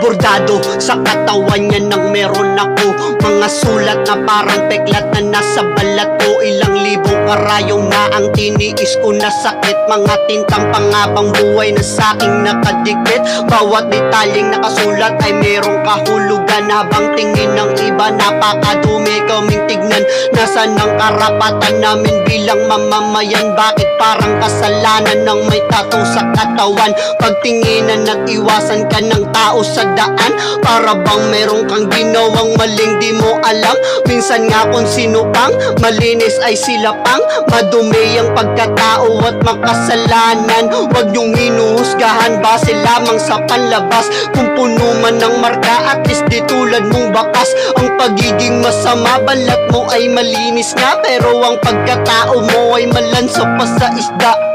Bordado sa katawan niya nang meron ako mga sulat na parang peklat na nasa balat ko. Ilang libong karayong na ang tiniis ko na sakit. Mga tintang pangabang buhay na saking nakadikit. Bawat detalyeng nakasulat ay merong kahulugan. Habang tingin ng iba napakadumi kaming tignan. Nasaan ang karapatan namin bilang mamamayan? Bakit parang kasalanan ng may tattoo sa katawan? Pagtinginan at iwasan ka ng tao sa daan, para bang meron kang ginawang maling di mo alam. Minsan nga kung sino pang malinis ay sila pang madumi ang pagkatao at makasalanan. Huwag niyong hinuhusgahan base lamang sa panlabas. Kung puno man ng marka, at least di tulad mong bakas. Ang pagiging masama, balat mo ay malinis nga, pero ang pagkatao mo ay malansa pa sa isda.